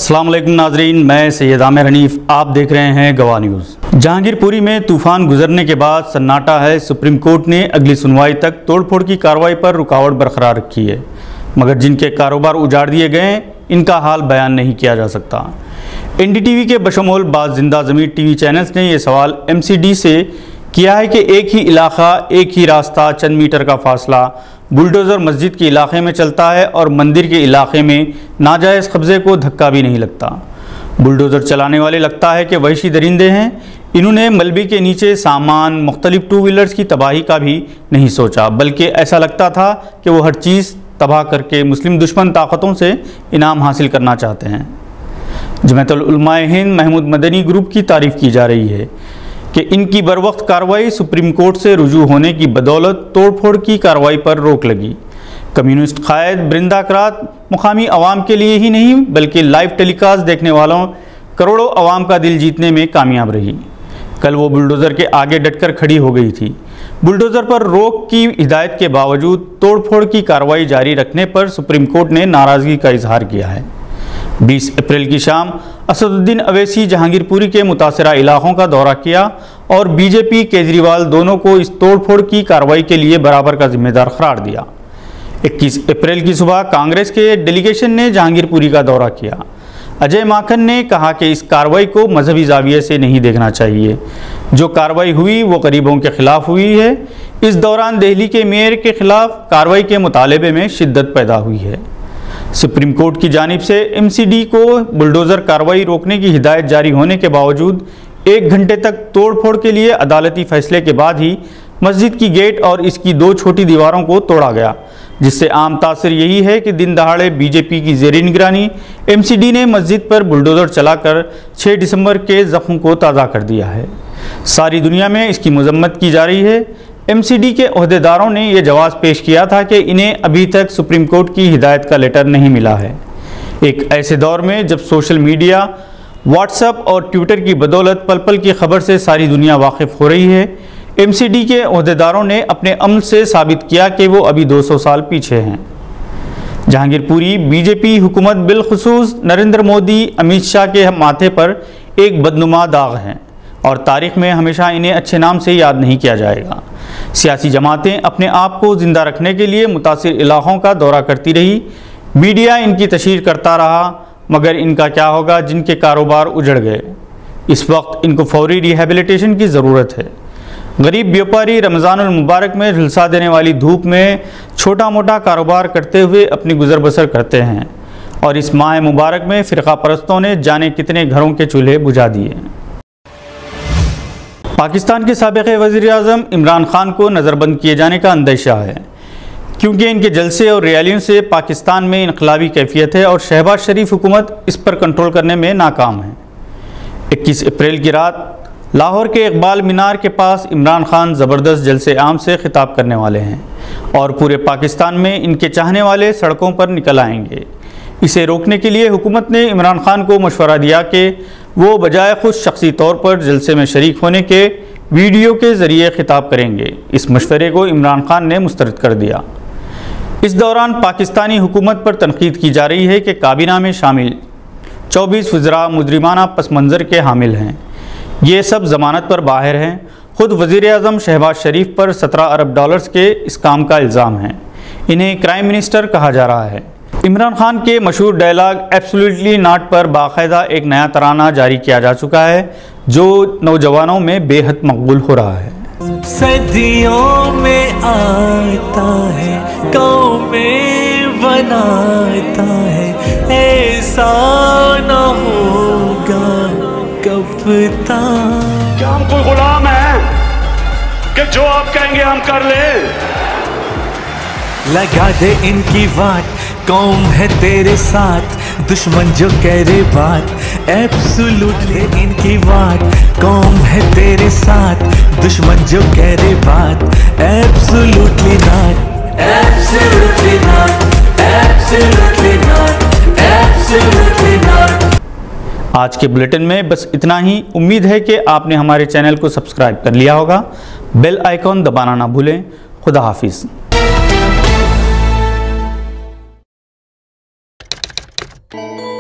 अस्सलाम वालेकुम नाजरीन, मैं सैयद आमिर हनीफ, आप देख रहे हैं गवाह न्यूज़। जहांगीरपुरी में तूफान गुजरने के बाद सन्नाटा है। सुप्रीम कोर्ट ने अगली सुनवाई तक तोड़फोड़ की कार्रवाई पर रुकावट बरकरार रखी है, मगर जिनके कारोबार उजाड़ दिए गए इनका हाल बयान नहीं किया जा सकता। NDTV के बशमूल बाद जिंदा ज़मीर TV चैनल्स ने यह सवाल MCD से किया है कि एक ही इलाका, एक ही रास्ता, चंद मीटर का फासला, बुलडोज़र मस्जिद के इलाके में चलता है और मंदिर के इलाके में नाजायज़ कब्ज़े को धक्का भी नहीं लगता। बुलडोज़र चलाने वाले लगता है कि वहशी दरिंदे हैं। इन्होंने मलबे के नीचे सामान, मुख्तलिफ 2 व्हीलर्स की तबाही का भी नहीं सोचा, बल्कि ऐसा लगता था कि वो हर चीज़ तबाह करके मुस्लिम दुश्मन ताकतों से इनाम हासिल करना चाहते हैं। जमाअतुल उलमाए हिंद महमूद मदनी ग्रुप की तारीफ़ की जा रही है कि इनकी बरवक्त कार्रवाई सुप्रीम कोर्ट से रुजू होने की बदौलत तोड़फोड़ की कार्रवाई पर रोक लगी। कम्युनिस्ट कायद बरिंदा करात मुकामी अवाम के लिए ही नहीं बल्कि लाइव टेलीकास्ट देखने वालों करोड़ों अवाम का दिल जीतने में कामयाब रही। कल वो बुलडोज़र के आगे डटकर खड़ी हो गई थी। बुलडोज़र पर रोक की हिदायत के बावजूद तोड़फोड़ की कार्रवाई जारी रखने पर सुप्रीम कोर्ट ने नाराज़गी का इजहार किया है। 20 अप्रैल की शाम असदुद्दीन अवैसी जहांगीरपुरी के मुतासरा इलाकों का दौरा किया और बीजेपी केजरीवाल दोनों को इस तोड़फोड़ की कार्रवाई के लिए बराबर का जिम्मेदार करार दिया। 21 अप्रैल की सुबह कांग्रेस के डेलीगेशन ने जहांगीरपुरी का दौरा किया। अजय माखन ने कहा कि इस कार्रवाई को मजहबी जाविये से नहीं देखना चाहिए। जो कार्रवाई हुई वो गरीबों के खिलाफ हुई है। इस दौरान दिल्ली के मेयर के खिलाफ कार्रवाई के मुतालबे में शिद्दत पैदा हुई है। सुप्रीम कोर्ट की जानिब से MCD को बुलडोज़र कार्रवाई रोकने की हिदायत जारी होने के बावजूद 1 घंटे तक तोड़फोड़ के लिए अदालती फैसले के बाद ही मस्जिद की गेट और इसकी 2 छोटी दीवारों को तोड़ा गया, जिससे आम तासर यही है कि दिन दहाड़े बीजेपी की ज़ेरी निगरानी MCD ने मस्जिद पर बुलडोज़र चलाकर 6 दिसंबर के ज़ख्म को ताज़ा कर दिया है। सारी दुनिया में इसकी मजम्मत की जा रही है। MCD के ओहदेदारों ने यह जवाब पेश किया था कि इन्हें अभी तक सुप्रीम कोर्ट की हिदायत का लेटर नहीं मिला है। एक ऐसे दौर में जब सोशल मीडिया, व्हाट्सएप और ट्विटर की बदौलत पल पल की खबर से सारी दुनिया वाकिफ़ हो रही है, MCD के ओहदेदारों ने अपने अमल से साबित किया कि वो अभी 200 साल पीछे हैं। जहांगीरपुरी बीजेपी हुकूमत बिलखुसूस नरेंद्र मोदी, अमित शाह के माथे पर एक बदनुमा दाग हैं और तारीख़ में हमेशा इन्हें अच्छे नाम से याद नहीं किया जाएगा। सियासी जमातें अपने आप को ज़िंदा रखने के लिए मुतासिर इलाक़ों का दौरा करती रही। मीडिया इनकी तशहीर करता रहा, मगर इनका क्या होगा जिनके कारोबार उजड़ गए। इस वक्त इनको फौरी रिहेबिलिटेशन की ज़रूरत है। गरीब व्यापारी रमज़ानुल मुबारक में झुलसा देने वाली धूप में छोटा मोटा कारोबार करते हुए अपनी गुजर बसर करते हैं और इस माह मुबारक में फ़िरका परस्तों ने जाने कितने घरों के चूल्हे बुझा दिए। पाकिस्तान के साबिक़ वज़ीर-ए-आज़म इमरान खान को नज़रबंद किए जाने का अंदेशा है, क्योंकि इनके जलसे और रैलियों से पाकिस्तान में इनकलाबी कैफियत है और शहबाज शरीफ हुकूमत इस पर कंट्रोल करने में नाकाम है। 21 अप्रैल की रात लाहौर के इकबाल मीनार के पास इमरान खान ज़बरदस्त जलसे आम से खिताब करने वाले हैं और पूरे पाकिस्तान में इनके चाहने वाले सड़कों पर निकल आएंगे। इसे रोकने के लिए हुकूमत ने इमरान खान को मशवरा दिया कि वो बजाय खुद शख्सी तौर पर जलसे में शरीक होने के वीडियो के ज़रिए खिताब करेंगे। इस मशवरे को इमरान खान ने मुस्तरद कर दिया। इस दौरान पाकिस्तानी हुकूमत पर तनकीद की जा रही है कि काबीना में शामिल 24 वज़रा मुजरिमाना पस मंज़र के हामिल हैं। ये सब ज़मानत पर बाहर हैं। ख़ुद वज़ीर-ए-आज़म शहबाज शरीफ पर 17 अरब डॉलर्स के इस काम का इल्ज़ाम है। इन्हें क्राइम मिनिस्टर कहा जा रहा है। इमरान खान के मशहूर डायलॉग एब्सोल्युटली नॉट पर बाकायदा एक नया तराना जारी किया जा चुका है, जो नौजवानों में बेहद मकबूल हो रहा है। सदियों में आता है, कौमें बनाता है, ऐसा न होगा कब तक। क्या हम कोई गुलाम है कि जो आप कहेंगे हम कर ले? लगा दे इनकी वाट, कौम है तेरे साथ, दुश्मन जो करे बात एब्सोल्युटली इनकी वाट, कौम है तेरे साथ, दुश्मन जो करे बात absolutely not, absolutely not, absolutely not, absolutely not. आज के बुलेटिन में बस इतना ही। उम्मीद है कि आपने हमारे चैनल को सब्सक्राइब कर लिया होगा। बेल आइकॉन दबाना ना भूलें। खुदा हाफिज़। you